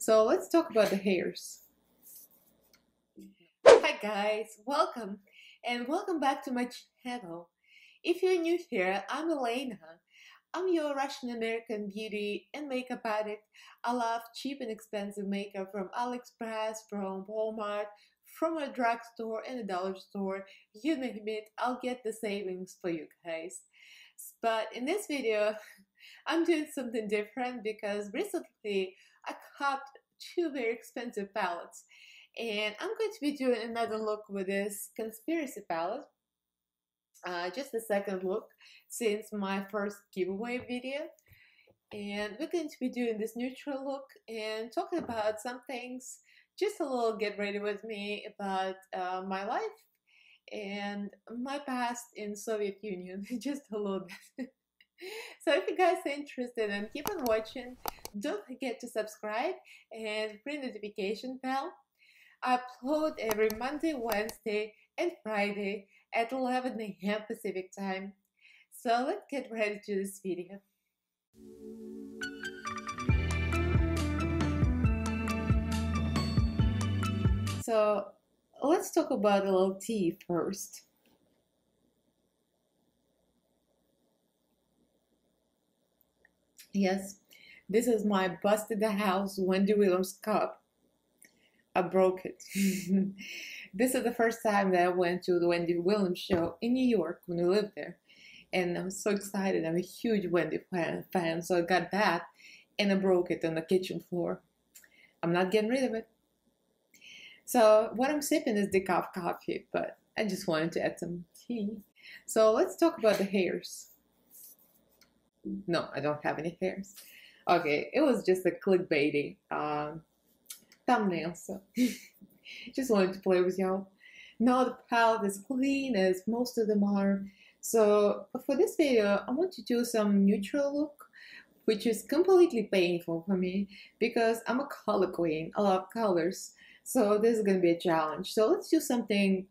So let's talk about the hairs. Hi guys, welcome and welcome back to my channel. If you're new here, I'm Elaina. I'm your Russian American beauty and makeup addict. I love cheap and expensive makeup from AliExpress, from Walmart, from a drugstore and a dollar store. You name it, I'll get the savings for you guys. But in this video, I'm doing something different because recently I copped two very expensive palettes. And I'm going to be doing another look with this conspiracy palette. Just a second look since my first giveaway video. And we're going to be doing this neutral look and talking about some things, just a little get ready with me about my life and my past in Soviet Union, just a little bit. So if you guys are interested and keep on watching, don't forget to subscribe and ring the notification bell. I upload every Monday, Wednesday, and Friday at 11 AM Pacific time. So let's get ready to this video. So let's talk about a little tea first. Yes, this is my busted the house Wendy Williams cup. I broke it. This is the first time that I went to the Wendy Williams show in New York when we lived there. And I'm so excited. I'm a huge Wendy fan. So I got that and I broke it on the kitchen floor. I'm not getting rid of it. So what I'm sipping is decaf coffee, but I just wanted to add some tea. So let's talk about the hairs. No, I don't have any hairs. Okay, it was just a clickbaity thumbnail, so just wanted to play with y'all. Now the palette is clean as most of them are. So for this video, I want to do some neutral look, which is completely painful for me because I'm a color queen. I love colors. So this is gonna be a challenge. So let's do something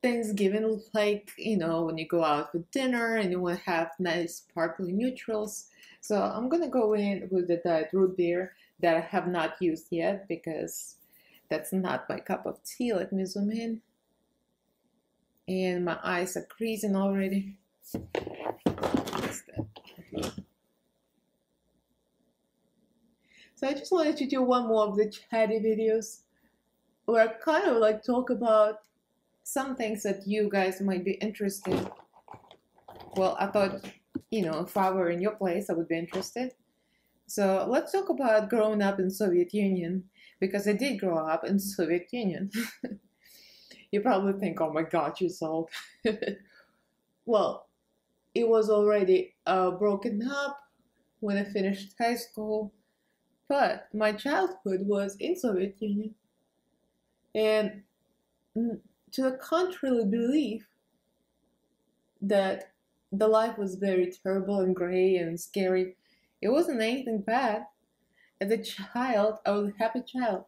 Thanksgiving, like, you know, when you go out for dinner and you want to have nice sparkly neutrals. So I'm gonna go in with the dyed root beer that I have not used yet because that's not my cup of tea. Let me zoom in. And my eyes are creasing already. What's that? So I just wanted to do one more of the chatty videos where I kind of like talk about some things that you guys might be interested in. Well, I thought, you know, if I were in your place, I would be interested. So let's talk about growing up in Soviet Union, because I did grow up in Soviet Union. You probably think, oh my God, you're so old. Well, it was already broken up when I finished high school, but my childhood was in Soviet Union. And to the contrary belief that the life was very terrible and gray and scary, it wasn't anything bad. As a child, I was a happy child.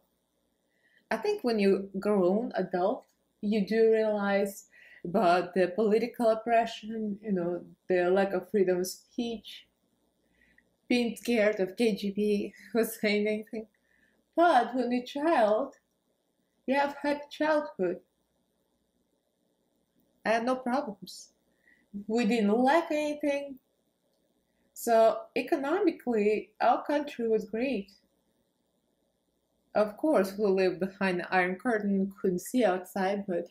I think when you grown adult, you do realize about the political oppression, you know, the lack of freedom of speech, being scared of KGB or saying anything. But when you're a child, you have happy childhood. I had no problems. We didn't lack anything. So economically, our country was great. Of course, we lived behind the Iron Curtain, couldn't see outside, but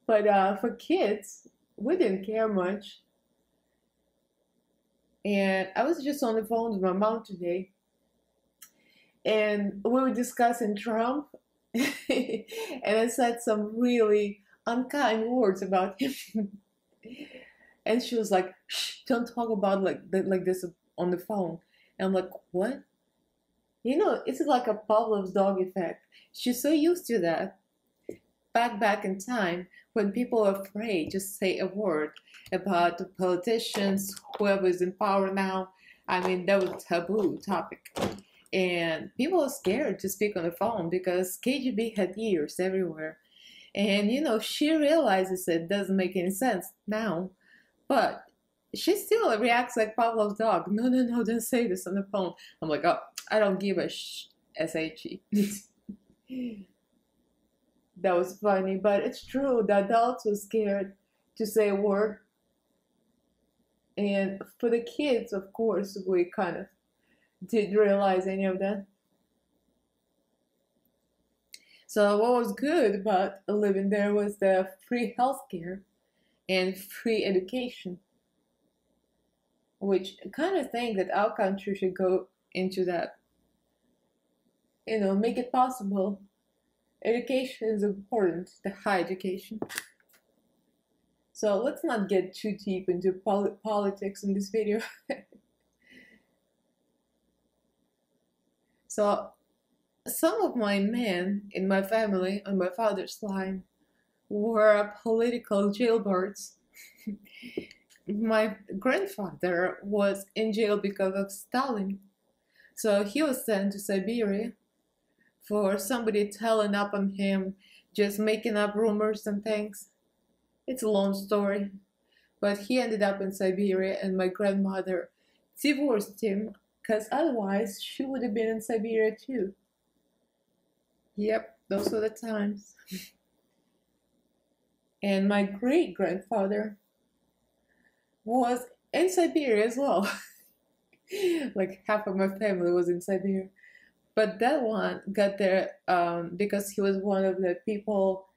for kids, we didn't care much. And I was just on the phone with my mom today, and we were discussing Trump, and I said some really unkind words about him. And she was like, shh, don't talk about like this on the phone. And I'm like, what? You know, it's like a Pavlov's dog effect. She's so used to that. Back in time, when people are afraid to say a word about the politicians, whoever is in power now, I mean, that was a taboo topic. And people are scared to speak on the phone because KGB had ears everywhere. And, you know, she realizes it doesn't make any sense now. But she still reacts like Pavlov's dog. No, don't say this on the phone. I'm like, oh, I don't give a S-H-E. That was funny, but it's true. The adults were scared to say a word. And for the kids, of course, we kind of didn't realize any of that. So what was good about living there was the free healthcare and free education, which kind of think that our country should go into that. Make it possible. Education is important, the high education. So let's not get too deep into politics in this video. So some of my men in my family on my father's line were political jailbirds. My grandfather was in jail because of Stalin. So he was sent to Siberia for somebody telling up on him, just making up rumors and things. It's a long story. But he ended up in Siberia, and my grandmother divorced him because otherwise she would have been in Siberia too. Yep, those were the times. And my great-grandfather was in Siberia as well. Like half of my family was in Siberia. But that one got there because he was one of the people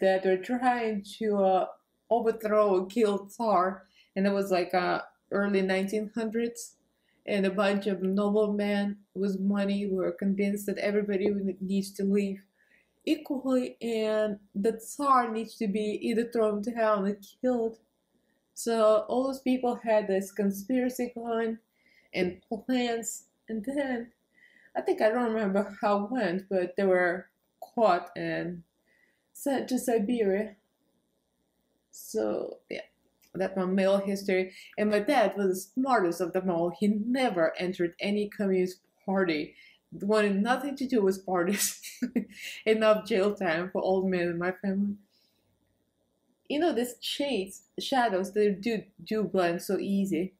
that were trying to overthrow or kill Tsar. And it was like early 1900s. And a bunch of noblemen with money were convinced that everybody needs to live equally, and the Tsar needs to be either thrown down or killed. So all those people had this conspiracy going and plans, and then I don't remember how it went, but they were caught and sent to Siberia. So yeah, that's my male history. And my dad was the smartest of them all. He never entered any communist party. Wanted nothing to do with parties. Enough jail time for old men in my family. These shadows, they do blend so easy.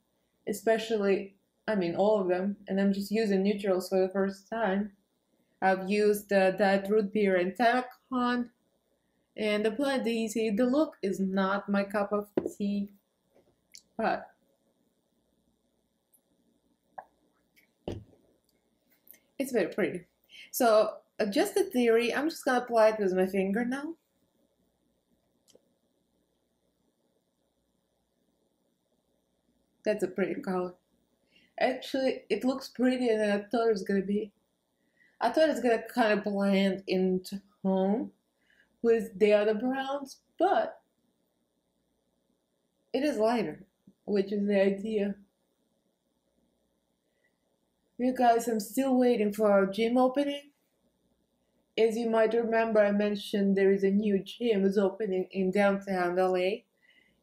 Especially, all of them. And I'm just using neutrals for the first time. I've used that root beer and Tamacon. And the blend easy. The look is not my cup of tea. But it's very pretty. So just a theory, I'm just gonna apply it with my finger now. That's a pretty color. Actually, it looks prettier than I thought it was gonna be. I thought it's gonna kind of blend into home with the other browns, but it is lighter, which is the idea. You guys, I'm still waiting for our gym opening. As you might remember, I mentioned there is a new gym is opening in downtown LA,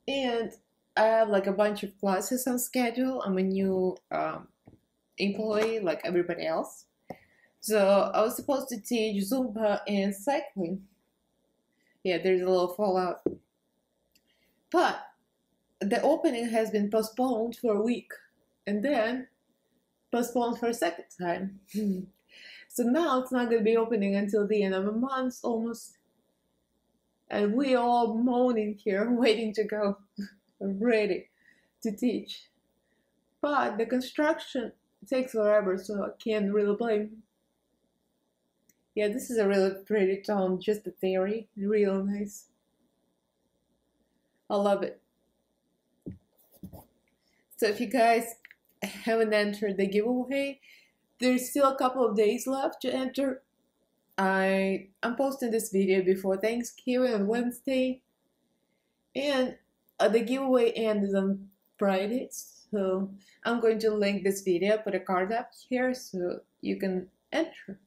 and I have like a bunch of classes on schedule. I'm a new employee like everybody else. So I was supposed to teach Zumba and cycling. Yeah, there's a little fallout. But the opening has been postponed for a week, and then postponed for a second time. So now it's not going to be opening until the end of the month almost. And we are all moaning here, waiting to go, ready to teach. But the construction takes forever, so I can't really blame them. Yeah, this is a really pretty tone, just a theory, real nice. I love it. So if you guys haven't entered the giveaway, there's still a couple of days left to enter. I'm posting this video before Thanksgiving on Wednesday, and the giveaway ends on Friday, so I'm going to link this video, put a card up here so you can enter.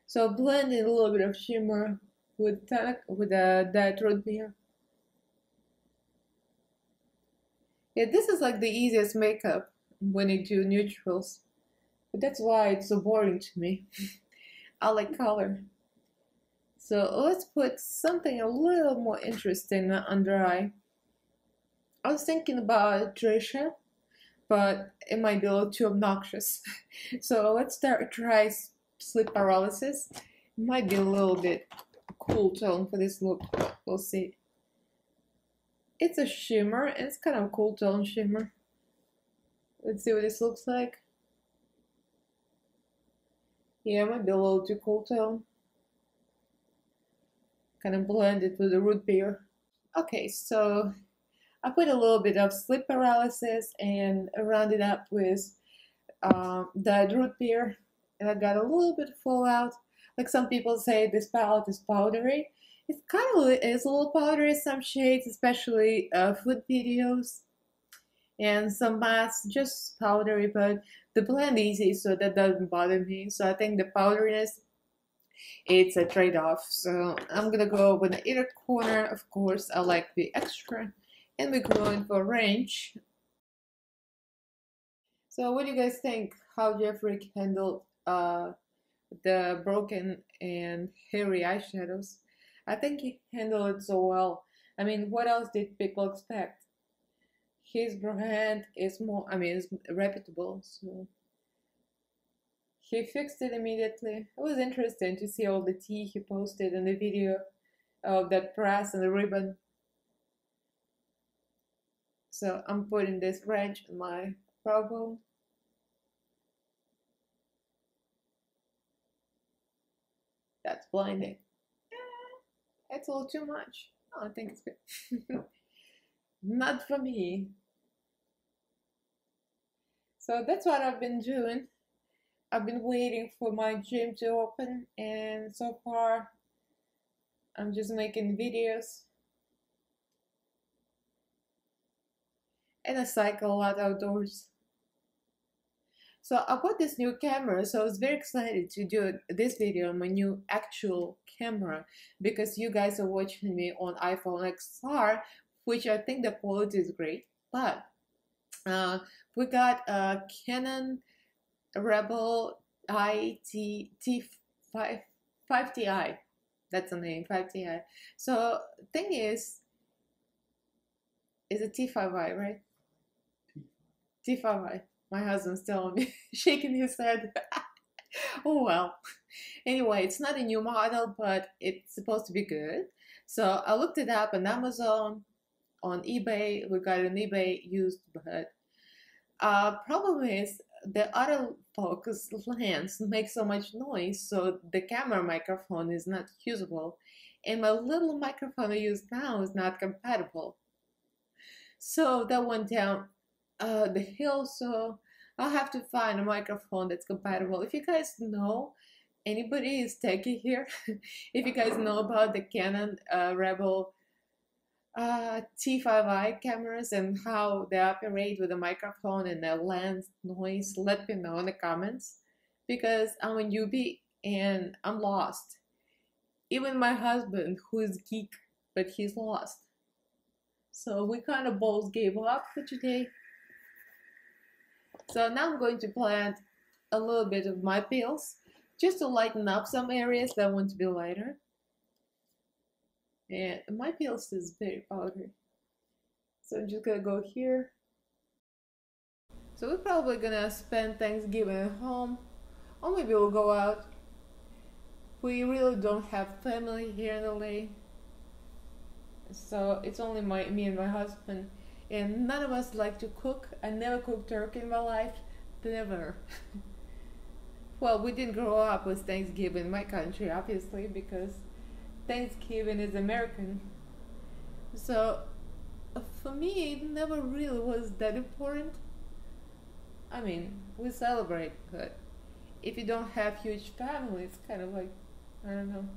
So blend in a little bit of shimmer with that root beer. Yeah, this is like the easiest makeup when you do neutrals, but that's why it's so boring to me. I like color. So let's put something a little more interesting under eye. I was thinking about Trisha, but it might be a little too obnoxious. So let's try sleep paralysis. It might be a little bit cool tone for this look. We'll see. It's a shimmer. It's kind of a cool tone shimmer. Let's see what this looks like. Yeah, it might be a little too cool tone. Kind of blend it with the root beer. Okay, so I put a little bit of sleep paralysis and rounded up with dyed root beer, and I got a little bit of fallout. Like some people say, this palette is powdery. It kind of is a little powdery, some shades, especially food videos, and some masks just powdery, but the blend easy, so that doesn't bother me. So I think the powderiness, it's a trade-off. So I'm gonna go with the inner corner. Of course, I like the extra, and we're going for range. So what do you guys think? How Jeffree handled the broken and hairy eyeshadows? I think he handled it so well. I mean, what else did people expect? His brand is more, I mean, it's reputable, so he fixed it immediately. It was interesting to see all the tea he posted in the video of that press and the ribbon. So I'm putting this wrench in my brow bone. That's blinding. It's a little too much. Oh, I think it's good. Not for me. So that's what I've been doing. I've been waiting for my gym to open, and so far I'm just making videos. And I cycle a lot outdoors. So I bought this new camera, so I was very excited to do this video on my new actual camera, because you guys are watching me on iPhone XR, which I think the quality is great, but we got a Canon Rebel T5Ti. That's the name, 5Ti. So thing is a T5i, right? T5i. My husband's telling me, shaking his head. Oh well. Anyway, it's not a new model, but it's supposed to be good. So I looked it up on Amazon, on eBay. We got it on eBay used, but problem is the autofocus lens makes so much noise, so the camera microphone is not usable, and my little microphone I use now is not compatible. So that went down the hill, so I'll have to find a microphone that's compatible. If you guys know, anybody is techie here, if you guys know about the Canon Rebel T5i cameras and how they operate with the microphone and the lens noise, let me know in the comments, because I'm a newbie and I'm lost. Even my husband, who is geek, but he's lost. So we kind of both gave up for today. So now I'm going to plant a little bit of my peels just to lighten up some areas that want to be lighter. And my peels is very powdery. So I'm just gonna go here. So we're probably gonna spend Thanksgiving at home, or maybe we'll go out. We really don't have family here in LA. So it's only me and my husband. And none of us like to cook. I never cooked turkey in my life. Never. Well, we didn't grow up with Thanksgiving in my country, obviously, because Thanksgiving is American. So for me, it never really was that important. I mean, we celebrate, but if you don't have huge family, it's kind of like, I don't know.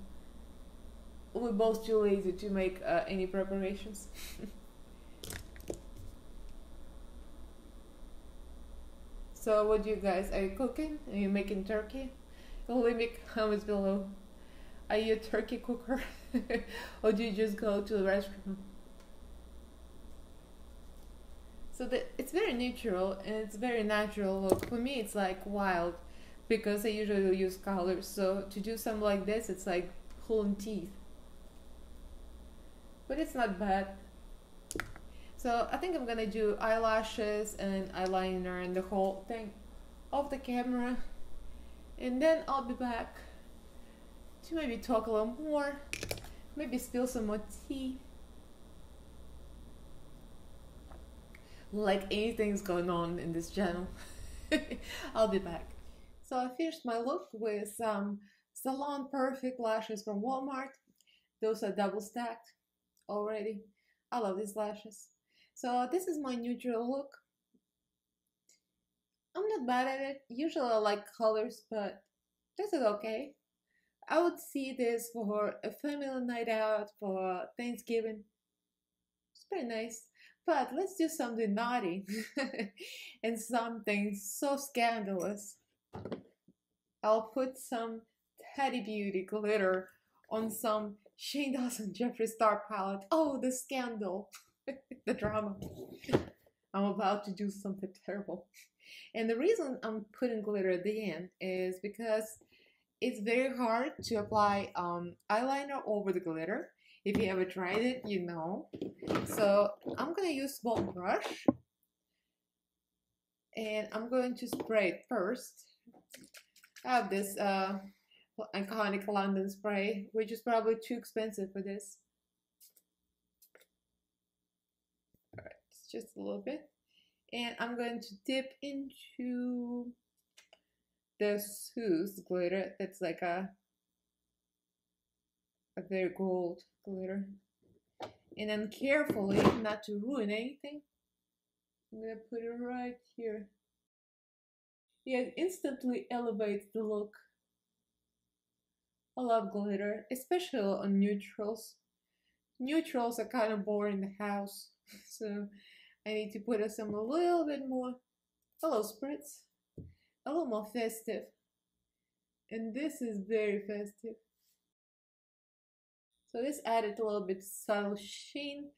We're both too lazy to make any preparations. So what do you guys, are you cooking? Are you making turkey? Leave me comments below. Are you a turkey cooker? Or do you just go to the restaurant? So it's very neutral and it's very natural look. For me it's like wild, because I usually use colors. So to do something like this, it's like pulling teeth. But it's not bad. So I think I'm gonna do eyelashes and eyeliner and the whole thing off the camera, and then I'll be back to maybe talk a little more, maybe spill some more tea, like anything's going on in this channel. I'll be back. So I finished my look with some Salon Perfect lashes from Walmart. Those are double stacked already. I love these lashes. So this is my neutral look. I'm not bad at it. Usually I like colors, but this is okay. I would see this for a family night out, for Thanksgiving. It's pretty nice. But let's do something naughty and something so scandalous. I'll put some Teddy Beauty glitter on some Shane Dawson Jeffree Star palette. Oh, the scandal, the drama. I'm about to do something terrible. And the reason I'm putting glitter at the end is because it's very hard to apply eyeliner over the glitter. If you ever tried it, you know. So I'm gonna use small brush, and I'm going to spray it first. I have this iconic London spray, which is probably too expensive for this. Alright, just a little bit. And I'm going to dip into the Suze glitter. That's like a very gold glitter. And then carefully, not to ruin anything, I'm gonna put it right here. Yeah, it instantly elevates the look. I love glitter, especially on neutrals. Neutrals are kind of boring in the house, so I need to put some a little bit more, a little spritz, a little more festive. And this is very festive. So this added a little bit subtle sheen.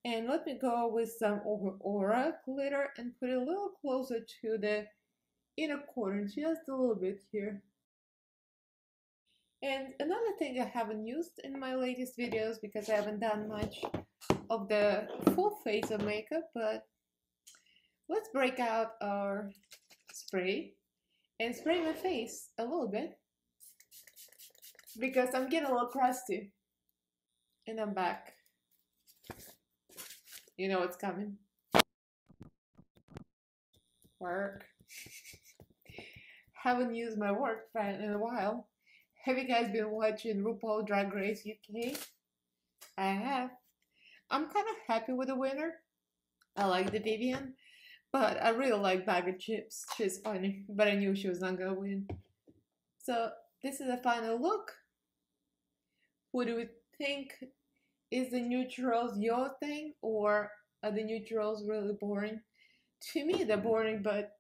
And let me go with some Aura glitter and put it a little closer to the inner corner, just a little bit here. And another thing I haven't used in my latest videos, because I haven't done much of the full face of makeup, but let's break out our spray and spray my face a little bit, because I'm getting a little crusty. And I'm back. You know what's coming. Work. Haven't used my work fan in a while. Have you guys been watching RuPaul Drag Race UK? I have. I'm kind of happy with the winner. I like the Vivian, but I really like Bag of Chips. She's funny, but I knew she was not gonna win. So this is the final look. What do we think? Is the neutrals your thing, or are the neutrals really boring? To me, they're boring, but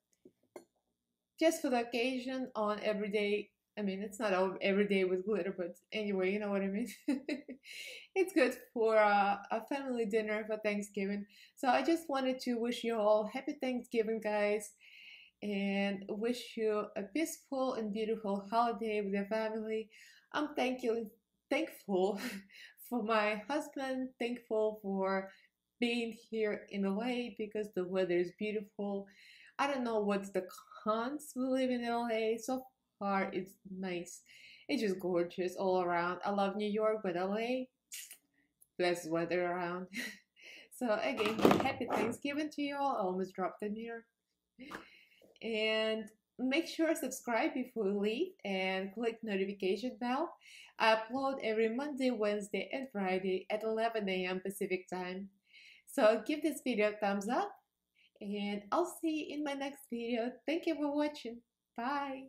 just for the occasion on everyday. I mean, it's not every day with glitter, but anyway, you know what I mean. It's good for a family dinner for Thanksgiving. So I just wanted to wish you all happy Thanksgiving, guys, and wish you a peaceful and beautiful holiday with your family. I'm thankful for my husband, thankful for being here in LA because the weather is beautiful. I don't know what's the cons. We live in LA. So far, it's nice. It's just gorgeous all around. I love New York, but LA, best weather around. So again, happy Thanksgiving to you all. I almost dropped them here. And make sure to subscribe before you leave and click notification bell. I upload every Monday, Wednesday, and Friday at 11 AM Pacific time. So give this video a thumbs up, and I'll see you in my next video. Thank you for watching. Bye.